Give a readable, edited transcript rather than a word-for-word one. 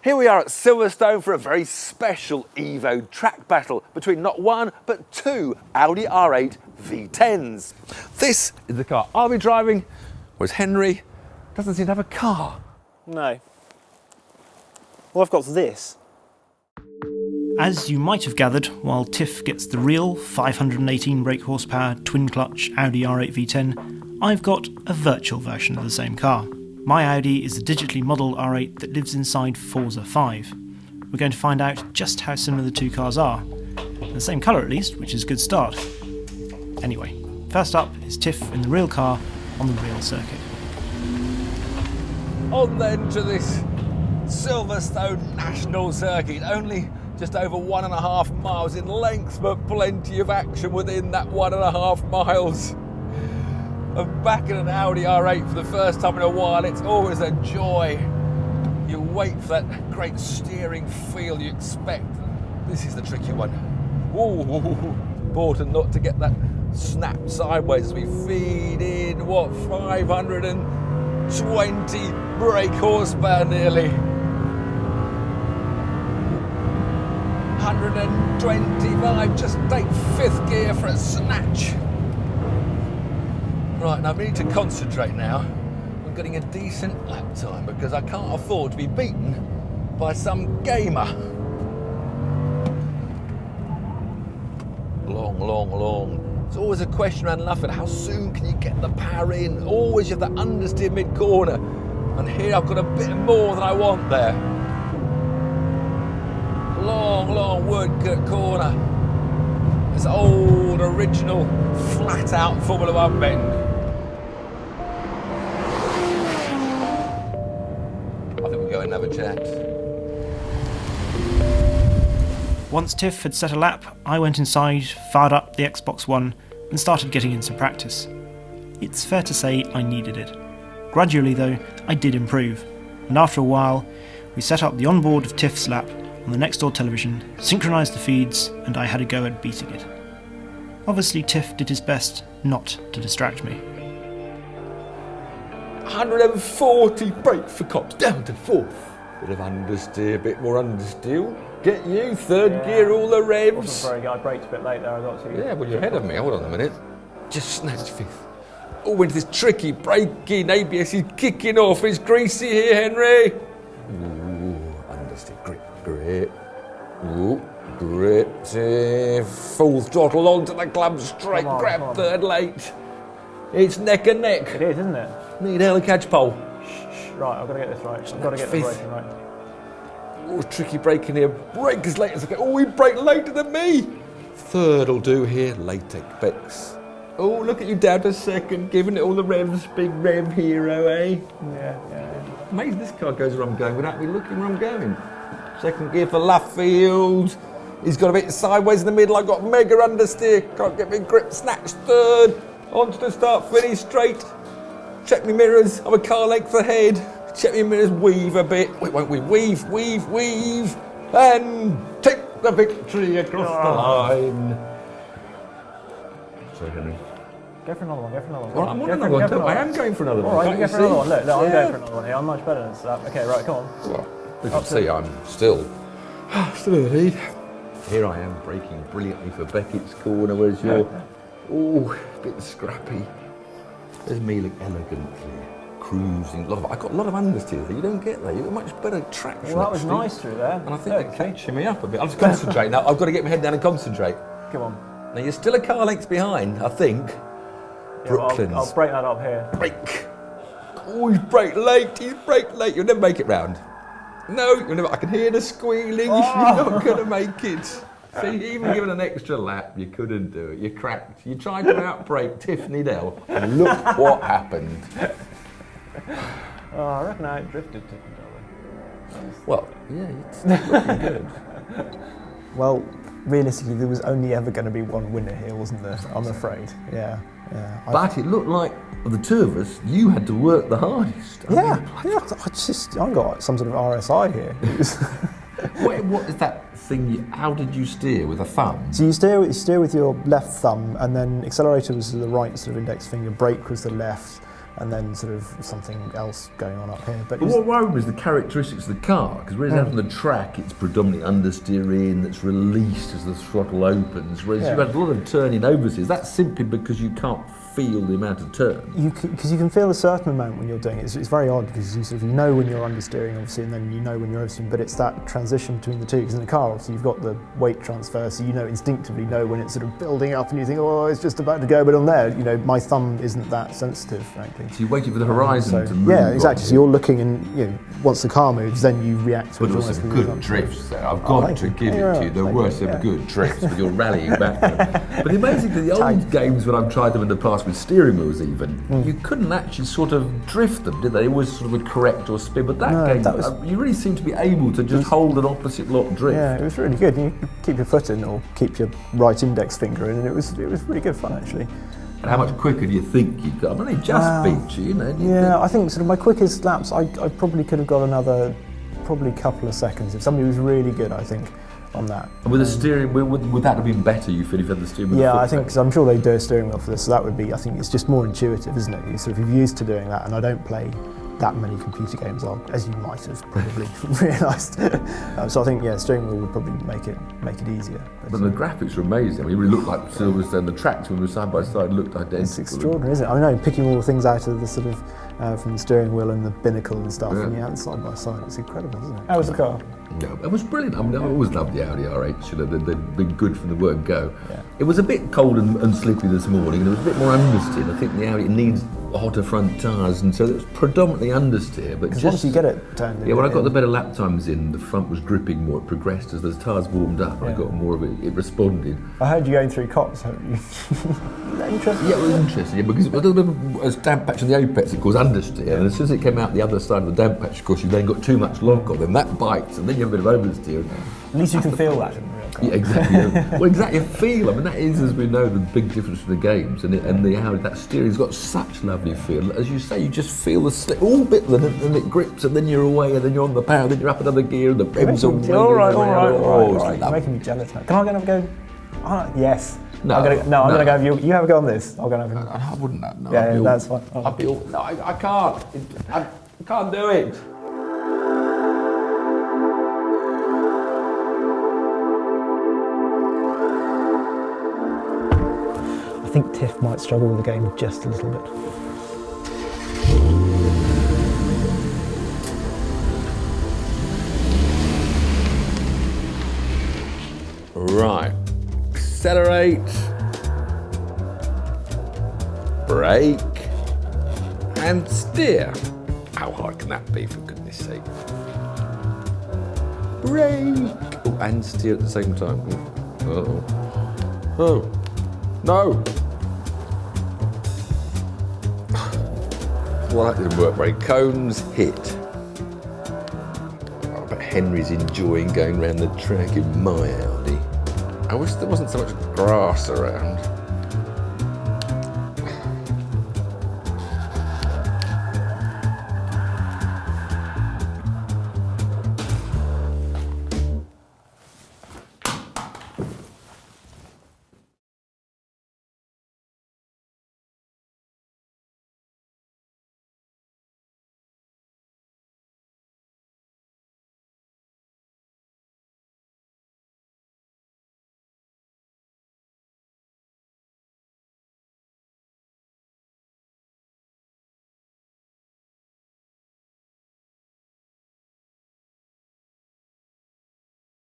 Here we are at Silverstone for a very special Evo track battle between not one but two Audi R8 V10s. This is the car I'll be driving, whereas Henry doesn't seem to have a car. No. Well, I've got this. As you might have gathered, while Tiff gets the real 518 brake horsepower twin-clutch Audi R8 V10, I've got a virtual version of the same car. My Audi is the digitally modelled R8 that lives inside Forza 5. We're going to find out just how similar the two cars are. The same colour at least, which is a good start. Anyway, first up is Tiff in the real car on the real circuit. On then to this Silverstone National Circuit, only just over 1.5 miles in length, but plenty of action within that 1.5 miles. I'm back in an Audi R8 for the first time in a while. It's always a joy. You wait for that great steering feel you expect. This is the tricky one. Ooh, important not to get that snap sideways as we feed in, 520 brake horsepower nearly. 125, just take 5th gear for a snatch. Right, now I need to concentrate now on getting a decent lap time because I can't afford to be beaten by some gamer. Long. It's always a question around Lufford, how soon can you get the power in? Always you have that understeer mid-corner. And here I've got a bit more than I want there. Long Woodcote corner. This old, original, flat-out Formula One bend. I think we'll go and have a chat. Once Tiff had set a lap, I went inside, fired up the Xbox One, and started getting in some practice. It's fair to say I needed it. Gradually, though, I did improve, and after a while, we set up the onboard of Tiff's lap on the next door television, synchronised the feeds, and I had a go at beating it. Obviously, Tiff did his best not to distract me. 140 brake for cops, down to 4th. Bit of understeer, bit more understeer. Get you, 3rd gear, all the revs. Wasn't very good. I braked a bit late there, I got to. Yeah, well, you're ahead of me. Hold on a minute. Just snatched 5th. Oh, into this tricky braking. ABS is kicking off. It's greasy here, Henry. Ooh, understeer, grip. Ooh, grip. Full throttle onto the club straight. Grab 3rd late. It's neck and neck. It is, isn't it? Need a hell of a catch pole. Right, I've got to get this right. I've got to get the braking right. Oh, tricky braking here. Brake as late as I can. Oh, he braked later than me. 3rd will do here. Late Bex. Oh, look at you down to 2nd, giving it all the revs. Big rev hero, eh? Yeah. Amazing this car goes where I'm going without me looking where I'm going. 2nd gear for Luffield. He's got a bit sideways in the middle. I've got mega understeer. Can't get me grip. Snatch 3rd. Onto the start, finish straight. Check me mirrors. I'm a car length ahead. Check me mirrors. Weave a bit. Wait, won't we? Weave. And take the victory across the line. Sorry, Henry. Go for another one. Well, I'm on another one. I am going for another one. All right, you go for another one. Look, I'm going for another one here. I'm much better than that. Okay, right, come on. Well, you can see I'm still in the lead. Here I am braking brilliantly for Beckett's corner, whereas you're a bit scrappy. There's me look elegantly cruising. I got a lot of understeer there. You don't get that. You got much better traction. Well, that was nice through there. And I think they're catching me up a bit. I'm just concentrating now. I've got to get my head down and concentrate. Come on. Now you're still a car length behind, I think. Yeah, Brooklands. I'll break that up here. Brake. Oh, he's braked late. You'll never make it round. No, you'll never. I can hear the squealing. You're not going to make it. See, even given an extra lap, you couldn't do it. You cracked. You tried to outbrake Tiffany Dell, and look what happened. I reckon I drifted Tiffany Dell. Well, yeah, it's looking good. Well, realistically, there was only ever going to be one winner here, wasn't there? I'm afraid. Yeah. But it looked like, of the two of us, you had to work the hardest. I got some sort of RSI here. What is that thing? How did you steer with a thumb? So you steer with your left thumb, and then accelerator was the right sort of index finger, brake was the left, and then sort of something else going on up here. But But what worried me is the characteristics of the car, because whereas out on the track it's predominantly understeering that's released as the throttle opens, whereas Yeah. you had a lot of turning oversteers. That's simply because you can't feel the amount of turn. because you can feel a certain amount when you're doing it. It's very odd because you sort of know when you're understeering, obviously, and then you know when you're oversteering. But it's that transition between the two. Because in the car, obviously, you've got the weight transfer, so you know instinctively know when it's sort of building up, and you think, oh, it's just about to go. But on there, you know, my thumb isn't that sensitive, frankly. So you're waiting for the horizon to move. Yeah, exactly. on. So you're looking, and you know, once the car moves, then you react to But it. there were almost some with your good thumb. drifts there. I've Oh, got thank to you. give Yeah, it to you. There thank were you, some yeah. good drifts, but you're rallying back. But amazing that the old games, when I've tried them in the past with steering wheels even, you couldn't actually sort of drift them, did they? It was sort of a correct or spin. But that No, game, that was- you really seem to be able to just hold an opposite lock drift. Yeah, it was really good. You could keep your foot in or keep your right index finger in, and it was really good fun actually. And how much quicker do you think you got? I mean, they just beat you, you know. Yeah, I think sort of my quickest laps, I probably could have got another probably couple of seconds if somebody was really good. I think on that. And with the steering wheel, would that have been better? You feel if you had the steering wheel? Yeah, foot I think back? because I'm sure they do a steering wheel for this, so that would be. I think it's just more intuitive, isn't it? You sort of you're used to doing that, and I don't play that many computer games, as you might have probably realised. So I think steering wheel would probably make it easier. But the graphics were amazing. I mean, it really looked like Silverstone. The tracks when we were side by side looked identical. It's extraordinary, isn't it? I know, picking all the things out of the sort of from the steering wheel and the binnacle and stuff, and you have it side by side. It's incredible, isn't it? How was the car? No, it was brilliant. I mean, I always loved the Audi R8. You know, they've been good from the word go. Yeah. It was a bit cold and sleepy this morning. There was a bit more understeer. I think the Audi needs hotter front tyres, and so it was predominantly understeer. But Because just once you get it turned in. yeah, when I got the better lap times in, the front was gripping more. It progressed as the tyres warmed up. I Yeah. got more of it. It responded. I heard you going through cops, haven't you? Isn't that interesting? Yeah, it was interesting. Yeah, because it was a little bit of a damp patch on the apex. It caused understeer, and as soon as it came out the other side of the damp patch, of course, you then got too much lock on, then that bites, and then you have a bit of oversteer. At least you can feel that in a real car. Yeah, exactly. Well, exactly. Feel. I mean, that is, as we know, the big difference from the games and the Audi. That steering's got such lovely feel. As you say, you just feel the slip all bit, and it grips, and then you're away, and then you're on the power, then you're up another gear, and the brem's are winging All right. around. You're making me jealous now. Can I go and have a go? Yes. No, I'm gonna go have you have a go on this. I'll go and have a go. I wouldn't have. No, Yeah, that's fine. I'd be all, no, I can't. I can't do it. I think Tiff might struggle with the game just a little bit. Right. Accelerate. Brake. And steer. How hard can that be, for goodness sake? Brake. Oh, and steer at the same time. Oh. Oh. No. Well, that didn't work very. Cones hit. I bet Henry's enjoying going around the track in my Audi. I wish there wasn't so much grass around.